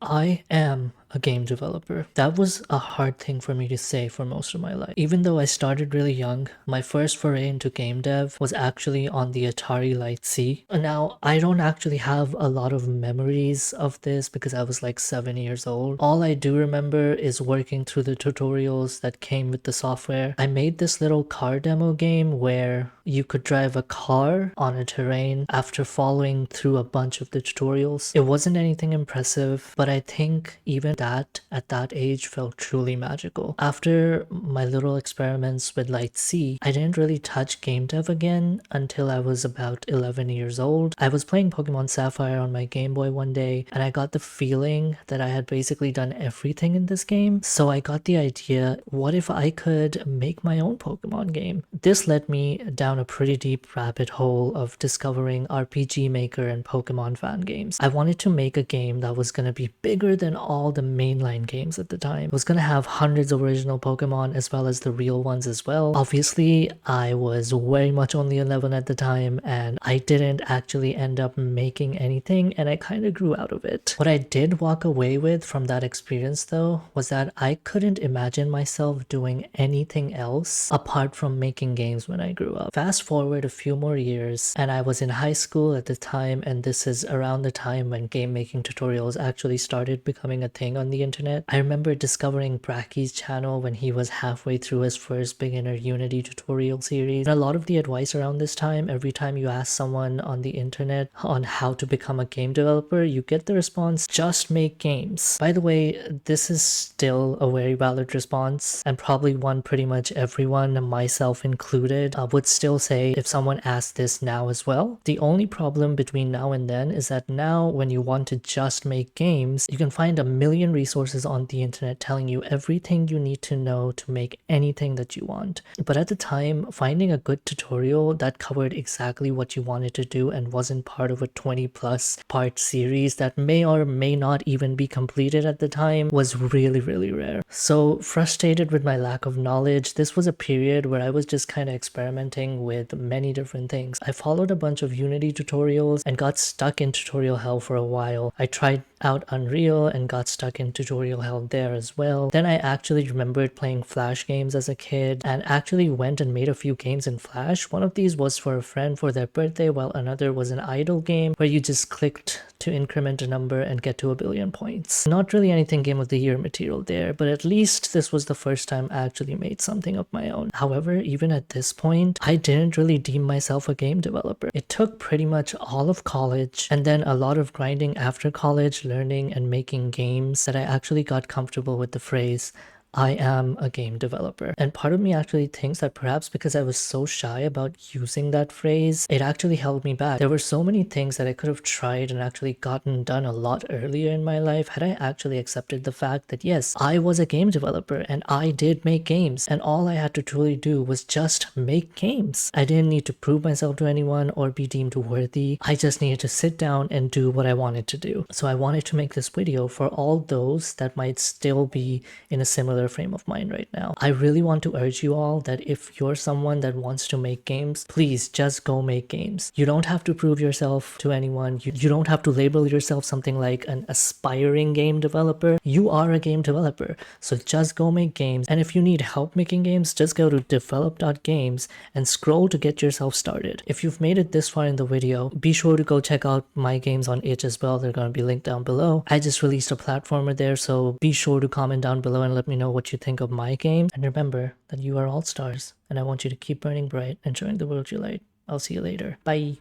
I am a game developer. That was a hard thing for me to say for most of my life. Even though I started really young, my first foray into game dev was actually on the Atari Lite C. Now, I don't actually have a lot of memories of this because I was like 7 years old. All I do remember is working through the tutorials that came with the software. I made this little car demo game where you could drive a car on a terrain after following through a bunch of the tutorials. It wasn't anything impressive, but I think even that at that age felt truly magical. After my little experiments with Light C, I didn't really touch game dev again until I was about 11 years old. I was playing Pokemon Sapphire on my Game Boy one day, and I got the feeling that I had basically done everything in this game. So I got the idea, what if I could make my own Pokemon game? This led me down a pretty deep rabbit hole of discovering RPG Maker and Pokemon fan games. I wanted to make a game that was going to be bigger than all the mainline games at the time. It was going to have hundreds of original Pokemon as well as the real ones as well. Obviously, I was very much only 11 at the time and I didn't actually end up making anything, and I kind of grew out of it. What I did walk away with from that experience though was that I couldn't imagine myself doing anything else apart from making games when I grew up. Fast forward a few more years and I was in high school at the time, and this is around the time when game making tutorials actually started becoming a thing on the internet. I remember discovering Bracky's channel when he was halfway through his first beginner Unity tutorial series. And a lot of the advice around this time, every time you ask someone on the internet on how to become a game developer, you get the response, just make games. By the way, this is still a very valid response, and probably one pretty much everyone, myself included, would still say if someone asked this now as well. The only problem between now and then is that now when you want to just make games, you can find a million resources on the internet telling you everything you need to know to make anything that you want. But at the time, finding a good tutorial that covered exactly what you wanted to do and wasn't part of a 20+ part series that may or may not even be completed at the time was really, really rare. So frustrated with my lack of knowledge, this was a period where I was just kind of experimenting with many different things. I followed a bunch of Unity tutorials and got stuck in tutorial hell for a while. I tried out Unreal and got stuck in tutorial hell there as well. Then I actually remembered playing Flash games as a kid and actually went and made a few games in Flash. One of these was for a friend for their birthday, while another was an idle game where you just clicked to increment a number and get to 1 billion points. Not really anything Game of the Year material there, but at least this was the first time I actually made something of my own. However, even at this point, I didn't really deem myself a game developer. It took pretty much all of college and then a lot of grinding after college, learning and making games, that I actually got comfortable with the phrase, I am a game developer. And part of me actually thinks that perhaps because I was so shy about using that phrase, it actually held me back. There were so many things that I could have tried and actually gotten done a lot earlier in my life had I actually accepted the fact that yes, I was a game developer and I did make games, and all I had to truly do was just make games. I didn't need to prove myself to anyone or be deemed worthy. I just needed to sit down and do what I wanted to do. So I wanted to make this video for all those that might still be in a similar frame of mind right now. I really want to urge you all that if you're someone that wants to make games, please just go make games. You don't have to prove yourself to anyone. You don't have to label yourself something like an aspiring game developer. You are a game developer. So just go make games. And if you need help making games, just go to develop.games and scroll to get yourself started. If you've made it this far in the video, be sure to go check out my games on itch as well. They're going to be linked down below. I just released a platformer there, so be sure to comment down below and let me know what you think of my game. And remember that you are all stars, and I want you to keep burning bright and showing the world your light. I'll see you later. Bye.